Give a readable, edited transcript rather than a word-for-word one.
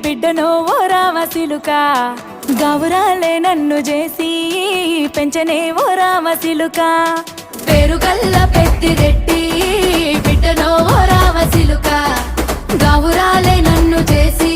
బిడ్డనో ఓ రామసిలుక గౌరాలే నన్ను చేసి పెంచనే ఓ రామసిలుక పేరుగల్ల పెద్దిరెడ్డి బిడ్డనో ఓ రామసిలుక గౌరాలే నన్ను చేసి